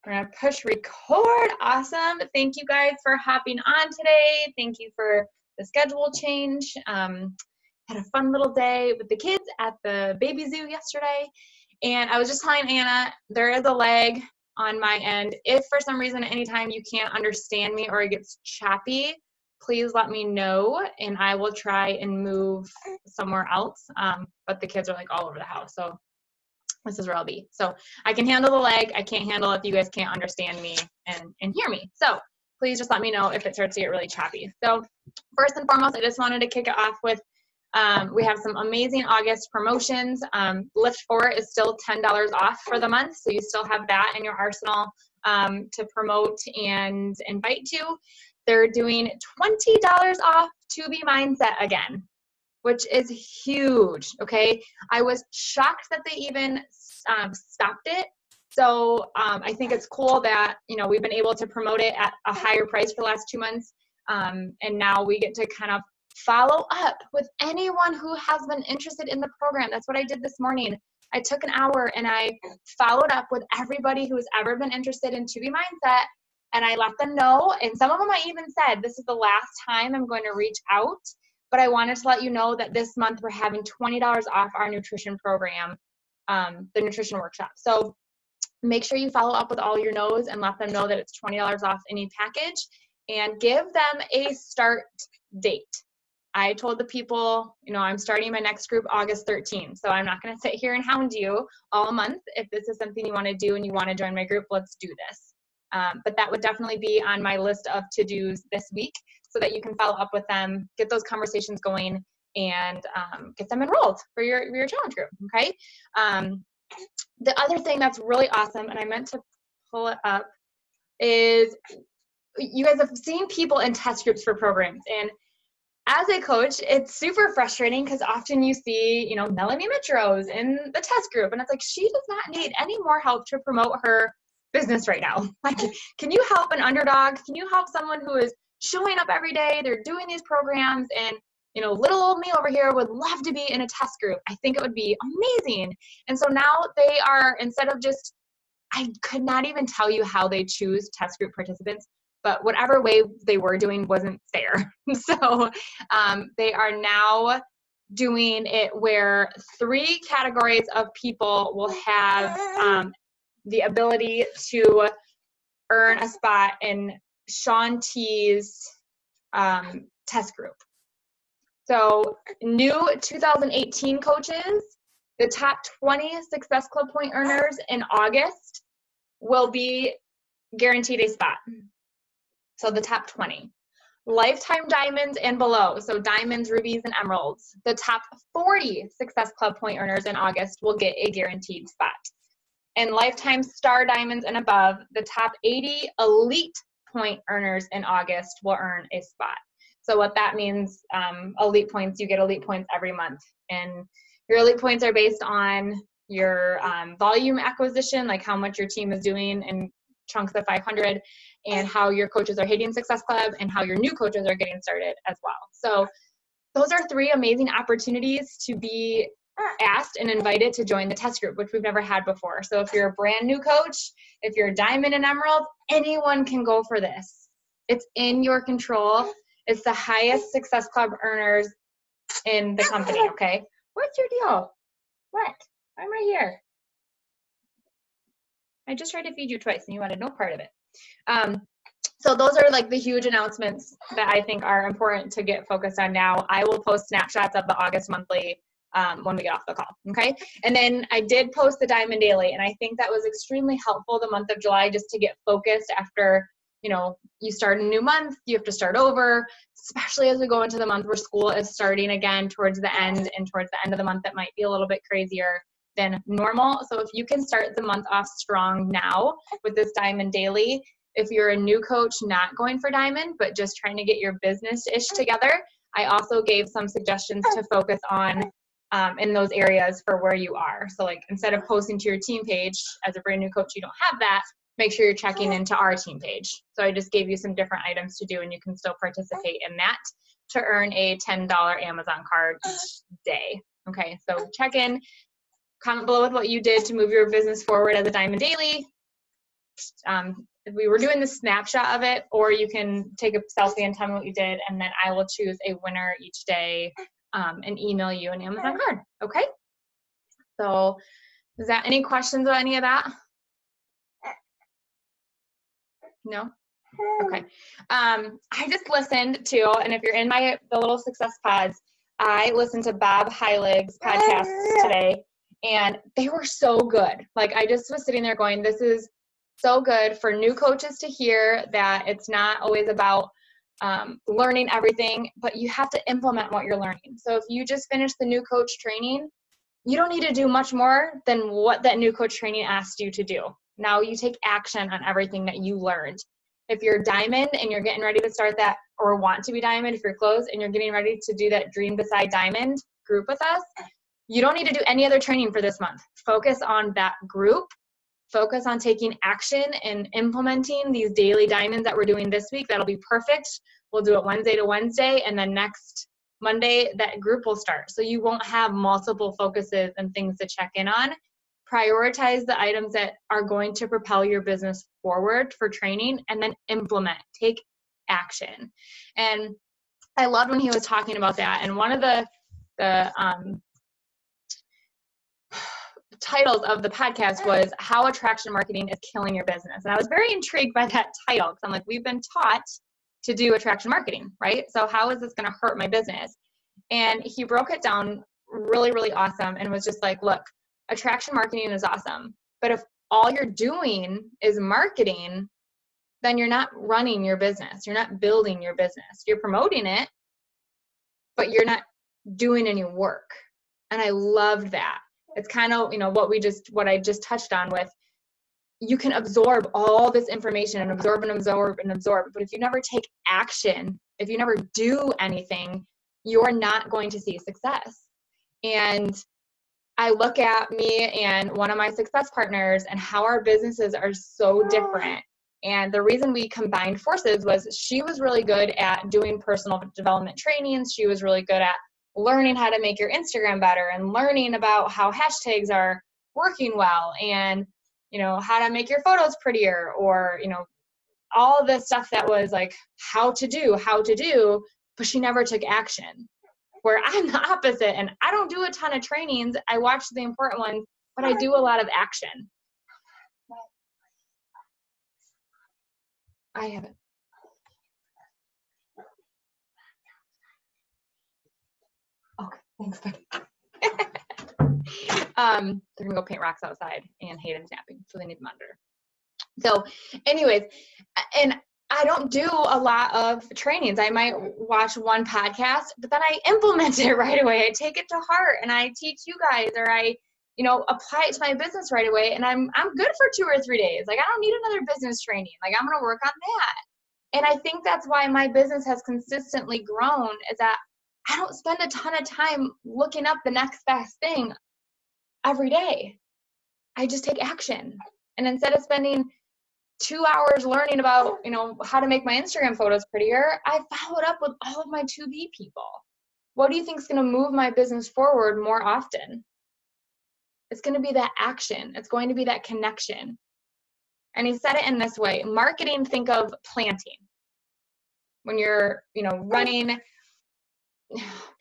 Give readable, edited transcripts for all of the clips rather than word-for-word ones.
We're going to push record. Awesome. Thank you guys for hopping on today. Thank you for the schedule change. Had a fun little day with the kids at the baby zoo yesterday. And I was just telling Anna, there is a lag on my end. If for some reason anytime you can't understand me or it gets choppy, please let me know and I will try and move somewhere else. But the kids are like all over the house. So this is where I'll be. So I can handle the lag. I can't handle if you guys can't understand me and hear me. So please just let me know if it starts to get really choppy. So first and foremost, I just wanted to kick it off with, we have some amazing August promotions. Lift 4 is still $10 off for the month. So you still have that in your arsenal to promote and invite to. They're doing $20 off To Be Mindset again, which is huge, okay? I was shocked that they even stopped it. So I think it's cool that, you know, we've been able to promote it at a higher price for the last 2 months. And now we get to kind of follow up with anyone who has been interested in the program. That's what I did this morning. I took an hour and I followed up with everybody who's ever been interested in To Be Mindset. And I let them know, and some of them I even said, this is the last time I'm going to reach out. But I wanted to let you know that this month we're having $20 off our nutrition program, the nutrition workshop. So make sure you follow up with all your no's and let them know that it's $20 off any package and give them a start date. I told the people, you know, I'm starting my next group August 13th. So I'm not going to sit here and hound you all month. If this is something you want to do and you want to join my group, let's do this. But that would definitely be on my list of to-dos this week so that you can follow up with them, get those conversations going, and get them enrolled for your challenge group, okay? The other thing that's really awesome, and I meant to pull it up, is you guys have seen people in test groups for programs. And as a coach, it's super frustrating because often you see, you know, Melanie Mitros in the test group, and it's like, she does not need any more help to promote her business right now. Like, can you help an underdog? Can you help someone who is showing up every day? They're doing these programs, and you know, little old me over here would love to be in a test group. I think it would be amazing. And so now they are, instead of just, I could not even tell you how they choose test group participants, but whatever way they were doing wasn't fair. So they are now doing it where 3 categories of people will have the ability to earn a spot in Shaun T's test group. So new 2018 coaches, the top 20 Success Club point earners in August will be guaranteed a spot. So the top 20. Lifetime diamonds and below, so diamonds, rubies, and emeralds. The top 40 Success Club point earners in August will get a guaranteed spot. And lifetime star diamonds and above, the top 80 elite point earners in August will earn a spot. So what that means, elite points, you get elite points every month. And your elite points are based on your volume acquisition, like how much your team is doing in chunks of 500, and how your coaches are hitting Success Club, and how your new coaches are getting started as well. So those are 3 amazing opportunities to be asked and invited to join the test group, which we've never had before. So if you're a brand new coach, if you're a diamond and emerald, anyone can go for this. It's in your control. It's the highest Success Club earners in the company, okay? What's your deal? What? I'm right here. I just tried to feed you twice and you wanted no part of it. So those are like the huge announcements that I think are important to get focused on now. I will post snapshots of the August monthly when we get off the call, okay? And then I did post the Diamond Daily, and I think that was extremely helpful the month of July just to get focused after, you know, you start a new month, you have to start over, especially as we go into the month where school is starting again towards the end, and towards the end of the month that might be a little bit crazier than normal. So if you can start the month off strong now with this Diamond Daily, if you're a new coach not going for Diamond, but just trying to get your business-ish together, I also gave some suggestions to focus on in those areas for where you are. So like, instead of posting to your team page as a brand new coach, you don't have that, make sure you're checking into our team page. So I just gave you some different items to do, and you can still participate in that to earn a $10 Amazon card each day. Okay, so check in, comment below with what you did to move your business forward as a Diamond Daily. we were doing the snapshot of it, or you can take a selfie and tell me what you did, and then I will choose a winner each day and email you an Amazon card. Okay? So is that any questions on any of that? No? Okay. I just listened to, and if you're in the little success pods, I listened to Bob Heilig's podcast today, and they were so good. Like, I just was sitting there going, this is so good for new coaches to hear, that it's not always about learning everything, but you have to implement what you're learning. So if you just finished the new coach training, you don't need to do much more than what that new coach training asked you to do. Now you take action on everything that you learned. If you're diamond and you're getting ready to start that, or want to be diamond, if you're closed and you're getting ready to do that Dream Beside Diamond group with us, you don't need to do any other training for this month. Focus on that group. Focus on taking action and implementing these daily diamonds that we're doing this week. That'll be perfect. We'll do it Wednesday to Wednesday, and then next Monday, that group will start. So you won't have multiple focuses and things to check in on. Prioritize the items that are going to propel your business forward for training, and then implement, take action. And I loved when he was talking about that. And one of the titles of the podcast was How Attraction Marketing is Killing Your Business. And I was very intrigued by that title, because I'm like, we've been taught to do attraction marketing, right? So how is this going to hurt my business? And he broke it down really, really awesome, and was just like, look, attraction marketing is awesome, but if all you're doing is marketing, then you're not running your business. You're not building your business. You're promoting it, but you're not doing any work. And I loved that. It's kind of, what I just touched on with, you can absorb all this information and absorb and absorb and absorb, but if you never take action, if you never do anything, you're not going to see success. And I look at me and one of my success partners and how our businesses are so different. And the reason we combined forces was she was really good at doing personal development trainings. She was really good at learning how to make your Instagram better and learning about how hashtags are working well, and how to make your photos prettier, or all the stuff that was like how to do, but she never took action. Where I'm the opposite, and I don't do a ton of trainings. I watch the important ones, but I do a lot of action. I haven't. Okay, thanks, buddy. They're gonna go paint rocks outside, and Hayden's napping, so they need them under. So anyways, and I don't do a lot of trainings. I might watch one podcast, but then I implement it right away. I take it to heart, and I teach you guys, or I, apply it to my business right away. And I'm good for 2 or 3 days. Like, I don't need another business training. Like, I'm going to work on that. And I think that's why my business has consistently grown, is that I don't spend a ton of time looking up the next best thing every day. I just take action. And instead of spending 2 hours learning about, how to make my Instagram photos prettier, I followed up with all of my to-be people. What do you think is going to move my business forward more often? It's going to be that action. It's going to be that connection. And he said it in this way: marketing, think of planting. When you're, running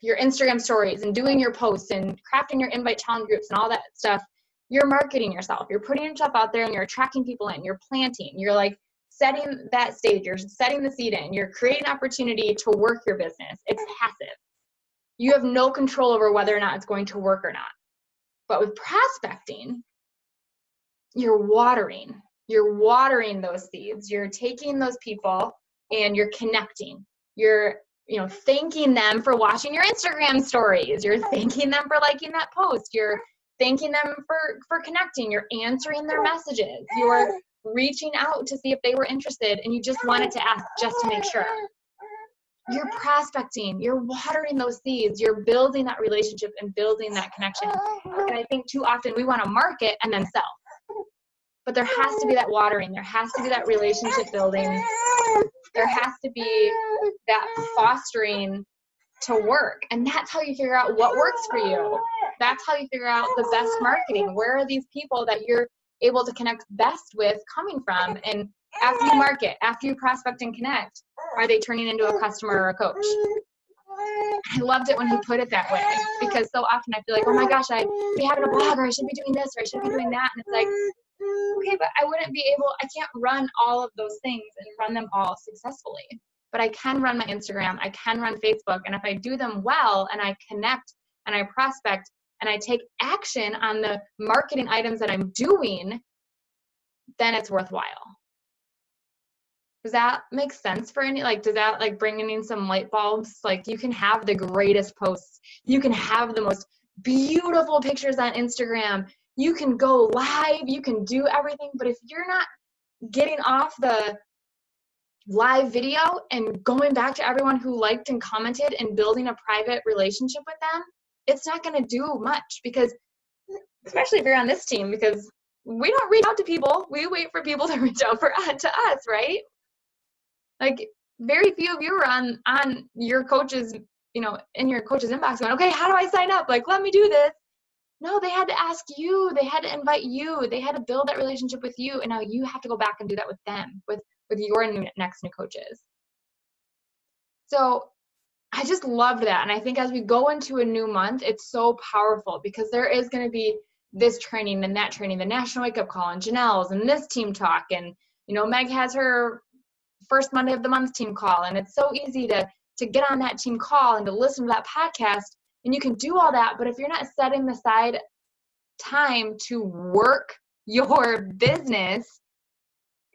your Instagram stories and doing your posts and crafting your invite challenge groups and all that stuff, you're marketing yourself. You're putting yourself out there, and you're attracting people in. You're planting. You're like setting that stage. You're setting the seed in. You're creating opportunity to work your business. It's passive. You have no control over whether or not it's going to work or not. But with prospecting, you're watering. You're watering those seeds. You're taking those people and you're connecting. You're thanking them for watching your Instagram stories. You're thanking them for liking that post. You're thanking them for connecting. You're answering their messages. You're reaching out to see if they were interested, and you just wanted to ask just to make sure. You're prospecting. You're watering those seeds. You're building that relationship and building that connection. And I think too often we want to market and then sell. But there has to be that watering. There has to be that relationship building. There has to be that fostering to work. And that's how you figure out what works for you. That's how you figure out the best marketing. Where are these people that you're able to connect best with coming from. And after you market, after you prospect and connect, are they turning into a customer or a coach? I loved it when he put it that way, because so often I feel like, oh my gosh, I should be having a blog, or I should be doing this, or I should be doing that. And it's like, okay, but I can't run all of those things and run them all successfully. But I can run my Instagram, I can run Facebook, and if I do them well and I connect and I prospect and I take action on the marketing items that I'm doing, then it's worthwhile. Does that make sense for any, like, does that like bring in some light bulbs? Like, you can have the greatest posts, you can have the most beautiful pictures on Instagram, you can go live, you can do everything, but if you're not getting off the live video and going back to everyone who liked and commented and building a private relationship with them, it's not going to do much. Because especially if you're on this team, because we don't reach out to people, we wait for people to reach out to us, right? Like, very few of you are on your coaches, in your coach's inbox going, okay, how do I sign up? Like, let me do this. No, they had to ask you, they had to invite you, they had to build that relationship with you, and now you have to go back and do that with them, with your next new coaches. So I just loved that. And I think as we go into a new month, it's so powerful, because there is going to be this training and that training, the National Wake Up Call and Janelle's and this team talk. And, Meg has her first Monday of the month team call. And it's so easy to get on that team call and to listen to that podcast. And you can do all that. But if you're not setting aside time to work your business,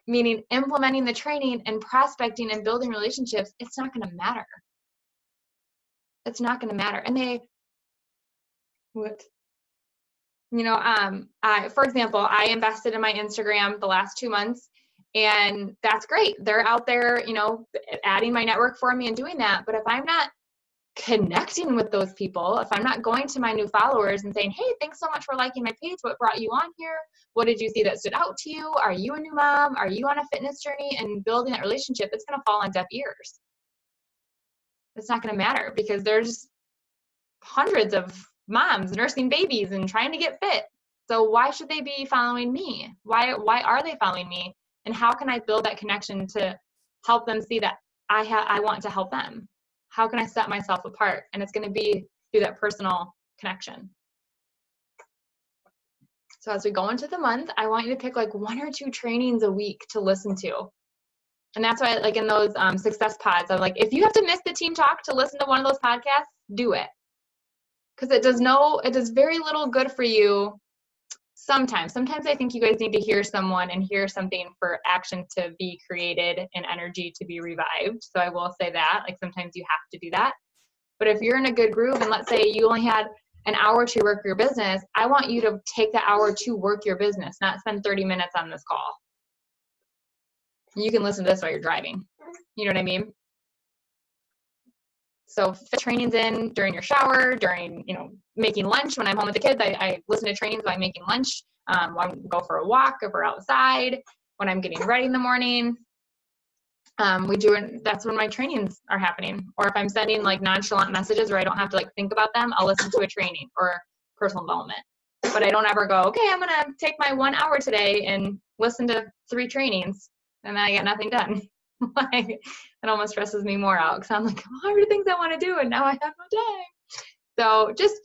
meaning implementing the training and prospecting and building relationships, it's not going to matter. It's not going to matter. And for example, I invested in my Instagram the last 2 months, and that's great. They're out there, adding my network for me and doing that. But if I'm not connecting with those people, if I'm not going to my new followers and saying, hey, thanks so much for liking my page, what brought you on here? What did you see that stood out to you? Are you a new mom? Are you on a fitness journey? And building that relationship, it's going to fall on deaf ears. It's not going to matter, because there's hundreds of moms nursing babies and trying to get fit. So why should they be following me? Why are they following me? And how can I build that connection to help them see that I want to help them? How can I set myself apart? And it's going to be through that personal connection. So as we go into the month, I want you to pick like 1 or 2 trainings a week to listen to. And that's why, like in those success pods, I'm like, if you have to miss the team talk to listen to one of those podcasts, do it. Because it does very little good for you. Sometimes I think you guys need to hear someone and hear something for action to be created and energy to be revived. So I will say that, like, sometimes you have to do that. But if you're in a good groove, and let's say you only had an hour to work your business, I want you to take the hour to work your business, not spend 30 minutes on this call. You can listen to this while you're driving. You know what I mean? So fit trainings in during your shower, during, making lunch. When I'm home with the kids, I listen to trainings while I'm making lunch. When I go for a walk, if we're outside, when I'm getting ready in the morning. That's when my trainings are happening. Or if I'm sending like nonchalant messages where I don't have to like think about them, I'll listen to a training or personal development. But I don't ever go, okay, I'm going to take my 1 hour today and listen to 3 trainings, and then I get nothing done. Like, it almost stresses me more out, because I'm like, all the things I want to do, and now I have no time. So just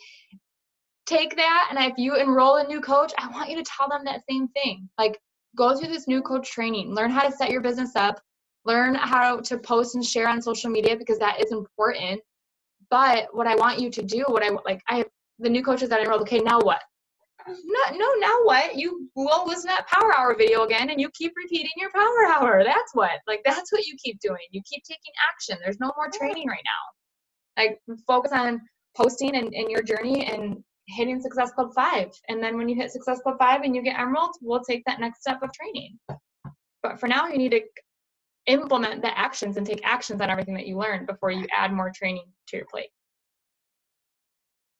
take that, and if you enroll a new coach, I want you to tell them that same thing. Like, go through this new coach training, learn how to set your business up, learn how to post and share on social media, because that is important. But what I want you to do, I have the new coaches that I enrolled, okay, now what? Now what? You will listen to that Power Hour video again, and you keep repeating your Power Hour. That's what you keep doing. You keep taking action. There's no more training right now. Like, focus on posting and your journey and hitting Success Club 5. And then when you hit Success Club 5 and you get Emerald, we'll take that next step of training. But for now, you need to implement the actions and take actions on everything that you learned before you add more training to your plate.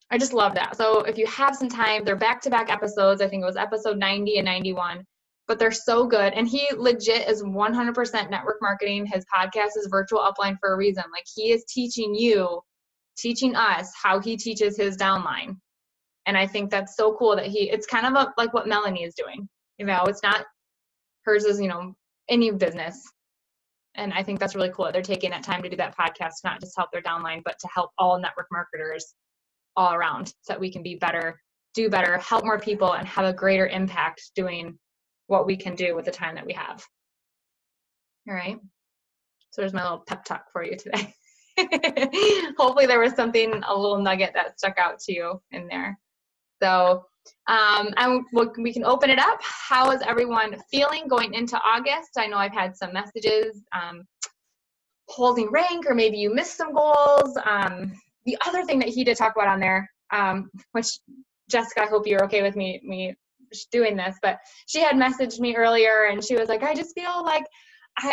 I just love that. So if you have some time, they're back-to-back episodes. I think it was episode 90 and 91, but they're so good. And he legit is 100% network marketing. His podcast is Virtual Upline for a reason. Like, he is teaching us how he teaches his downline. And I think that's so cool that it's kind of like what Melanie is doing. It's not, hers is, any business. And I think that's really cool. They're taking that time to do that podcast, not just help their downline, but to help all network marketers all around so that we can be better, do better, help more people, and have a greater impact doing what we can do with the time that we have. All right. So there's my little pep talk for you today. Hopefully there was something, a little nugget that stuck out to you in there. So we can open it up. How is everyone feeling going into August? I know I've had some messages holding rank, or maybe you missed some goals. The other thing that he did talk about on there, which Jessica, I hope you're okay with me doing this, but she had messaged me earlier and she was like, I just feel like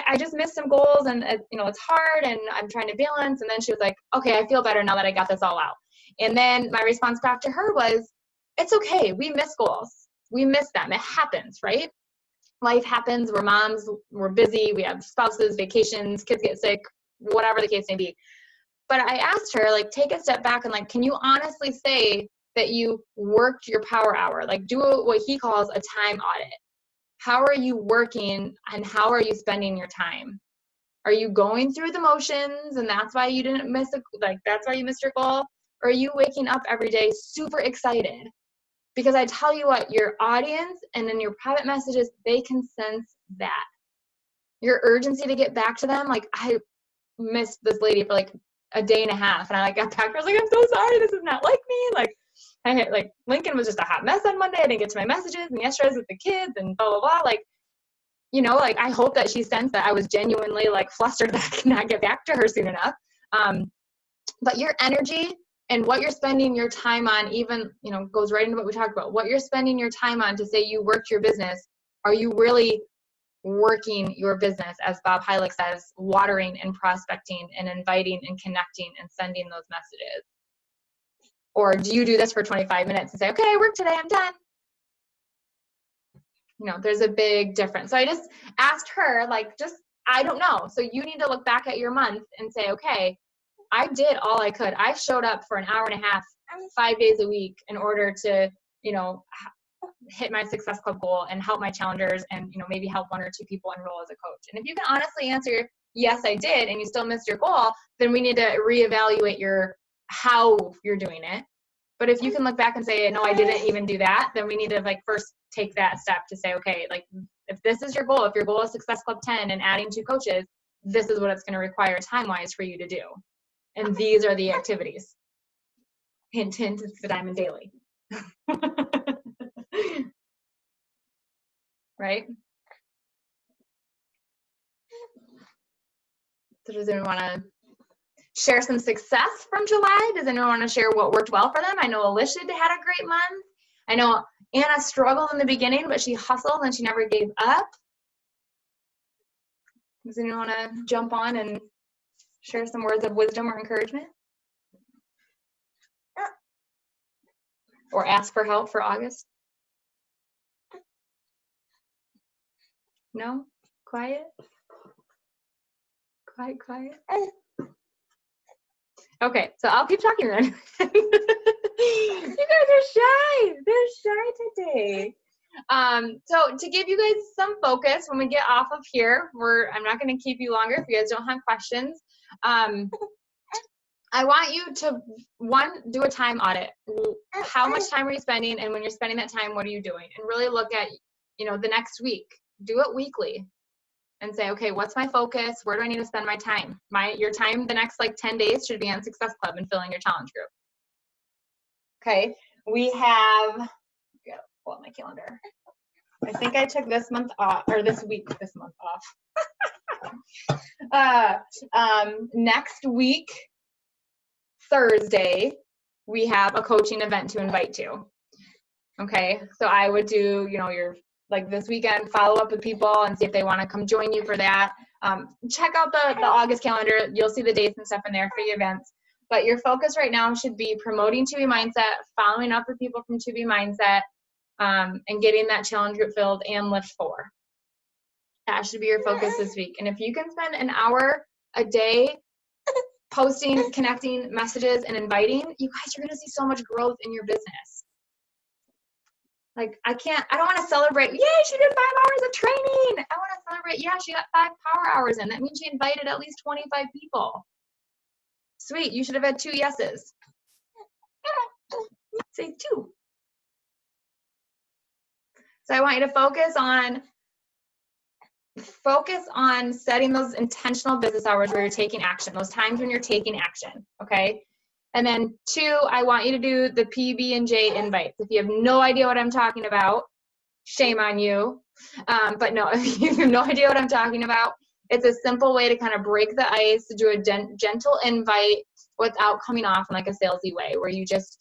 I just missed some goals, and it's hard and I'm trying to balance. And then she was like, okay, I feel better now that I got this all out. And then my response back to her was, it's okay. We miss goals. We miss them. It happens, right? Life happens. We're moms. We're busy. We have spouses, vacations, kids get sick, whatever the case may be. But I asked her, like, take a step back and, like, can you honestly say that you worked your power hour? Like, do what he calls a time audit. How are you working and how are you spending your time? Are you going through the motions and that's why you didn't miss that's why you missed your goal? Or are you waking up every day super excited? Because I tell you what, your audience and in your private messages, they can sense that. Your urgency to get back to them. Like, I missed this lady for like a day and a half, and I got back. I was like, I'm so sorry, this is not like me. Like, Lincoln was just a hot mess on Monday. I didn't get to my messages, and yesterday I was with the kids and blah, blah, blah. I hope that she sensed that I was genuinely flustered that I could not get back to her soon enough. But your energy and what you're spending your time on even, goes right into what we talked about. What you're spending your time on to say you worked your business, are you really working your business, as Bob Heilig says, watering and prospecting and inviting and connecting and sending those messages? Or do you do this for 25 minutes and say, okay, I worked today, I'm done? There's a big difference. So I just asked her, I don't know. So you need to look back at your month and say, okay, I did all I could. I showed up for an hour and a half, 5 days a week in order to, hit my Success Club goal and help my challengers and, maybe help 1 or 2 people enroll as a coach. And if you can honestly answer, yes, I did, and you still missed your goal, then we need to reevaluate how you're doing it. But if you can look back and say, no, I didn't even do that, then we need to first take that step to say, okay, if this is your goal, if your goal is Success Club 10 and adding 2 coaches, this is what it's going to require time-wise for you to do. And these are the activities. Hint, hint, it's the Diamond Daily. Right? So does anyone want to share some success from July? Does anyone want to share what worked well for them? I know Alicia had a great month. I know Anna struggled in the beginning, but she hustled and she never gave up. Does anyone want to jump on and share some words of wisdom or encouragement? Or ask for help for August? No? Quiet? Quiet? Okay, so I'll keep talking then. You guys are shy. They're shy today. So to give you guys some focus when we get off of here, I'm not going to keep you longer if you guys don't have questions. I want you to, do a time audit. How much time are you spending? And when you're spending that time, what are you doing? And really look at, the next week. Do it weekly. And say, okay, what's my focus? Where do I need to spend my time? Your time the next 10 days should be on Success Club and filling your challenge group. Okay, we have, I gotta pull up my calendar. I think I took this month off, or this month off. Next week, Thursday, we have a coaching event to invite to. Okay, so I would do, your this weekend, follow up with people and see if they want to come join you for that. Check out the August calendar. You'll see the dates and stuff in there for the events. But your focus right now should be promoting 2B Mindset, following up with people from 2B Mindset, and getting that challenge group filled and Lift 4. That should be your focus this week. And if you can spend an hour a day posting, connecting, messages, and inviting, you guys are going to see so much growth in your business. Like, I don't want to celebrate, yay, she did 5 hours of training. I want to celebrate, yeah, she got 5 power hours in. That means she invited at least 25 people. Sweet, you should have had 2 yeses. Say 2. So I want you to focus on setting those intentional business hours where you're taking action, those times when you're taking action, okay? And then 2, I want you to do the PB&J invites. If you have no idea what I'm talking about, shame on you. But no, if you have no idea what I'm talking about, it's a simple way to kind of break the ice, to do a gentle invite without coming off in like a salesy way, where you just,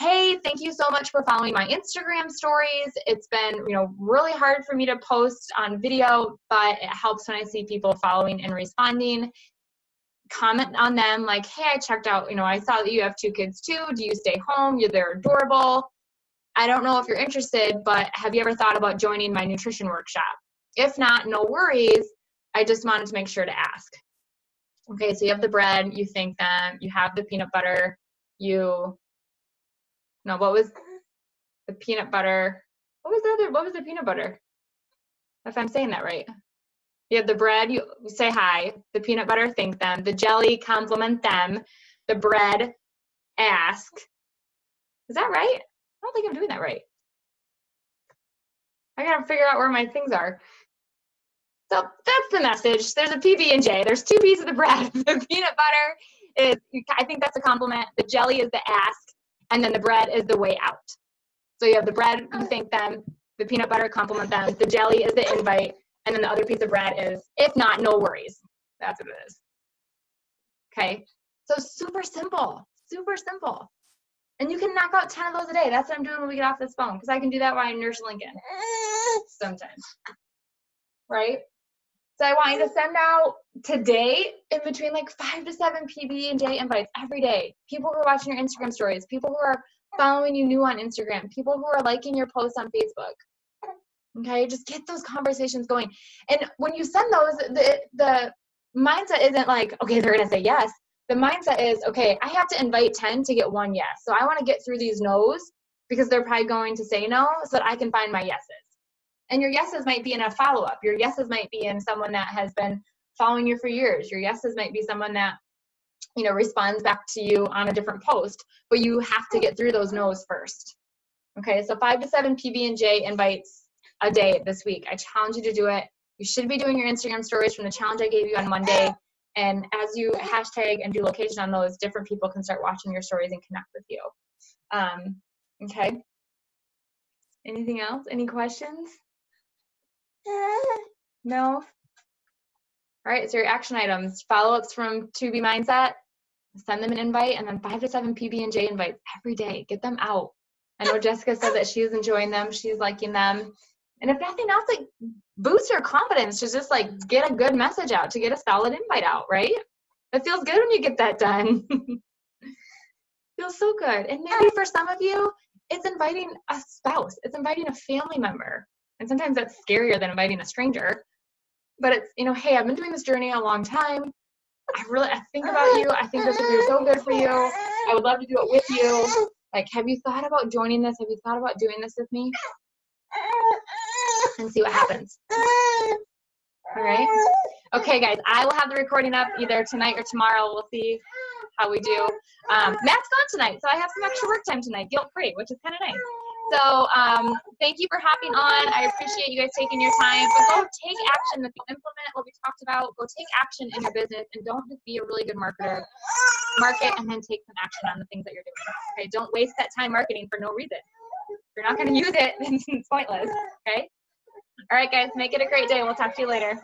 hey, thank you so much for following my Instagram stories. It's been, really hard for me to post on video, but it helps when I see people following and responding. Comment on them like, hey, I checked out, I saw that you have 2 kids too. Do you stay home? They're adorable. I don't know if you're interested, but have you ever thought about joining my nutrition workshop? If not, no worries. I just wanted to make sure to ask. Okay, so you have the bread, you thank them, you have the peanut butter, what was the peanut butter? What was the peanut butter? If I'm saying that right. You have the bread, you say hi, the peanut butter, thank them, the jelly, compliment them, the bread, ask. Is that right? I don't think I'm doing that right. I gotta figure out where my things are. So that's the message. There's a PB&J. There's 2 pieces of bread. The peanut butter is, I think that's a compliment. The jelly is the ask, and then the bread is the way out. So you have the bread, you thank them, the peanut butter, compliment them, the jelly is the invite, and then the other piece of bread is, if not, no worries. That's what it is. Okay, so super simple, super simple. And you can knock out 10 of those a day. That's what I'm doing when we get off this phone, because I can do that while I nurse Lincoln sometimes, right? So I want you to send out today in between like 5 to 7 PB&J invites every day. People who are watching your Instagram stories, people who are following you new on Instagram, people who are liking your posts on Facebook. Okay, just get those conversations going. And when you send those, the mindset isn't like, okay, they're gonna say yes. The mindset is, okay, I have to invite 10 to get 1 yes. So I want to get through these no's because they're probably going to say no so that I can find my yeses. And your yeses might be in a follow-up. Your yeses might be in someone that has been following you for years. Your yeses might be someone that, responds back to you on a different post. But you have to get through those no's first. Okay, so 5 to 7 PB&J invites a day this week. I challenge you to do it. You should be doing your Instagram stories from the challenge I gave you on Monday. And as you hashtag and do location on those, different people can start watching your stories and connect with you. Okay. Anything else? Any questions? No? All right, so your action items, follow-ups from 2B Mindset, send them an invite, and then 5 to 7 PB&J invites every day. Get them out. I know Jessica said that she's enjoying them. She's liking them. And if nothing else, like, boost your confidence to just, like, get a good message out, to get a solid invite out, right? It feels good when you get that done. Feels so good. And maybe for some of you, it's inviting a spouse. It's inviting a family member. And sometimes that's scarier than inviting a stranger. But it's, hey, I've been doing this journey a long time. I think about you. I think this would be so good for you. I would love to do it with you. Like, have you thought about joining this? Have you thought about doing this with me? And see what happens. All right. Okay, guys, I will have the recording up either tonight or tomorrow. We'll see how we do. Matt's gone tonight, so I have some extra work time tonight, guilt-free, which is kind of nice. So thank you for hopping on. I appreciate you guys taking your time. But go take action. If you implement what we talked about, go take action in your business, and don't just be a really good marketer. Market and then take some action on the things that you're doing. Okay, don't waste that time marketing for no reason. If you're not going to use it, then it's pointless. Okay. All right, guys, make it a great day. We'll talk to you later.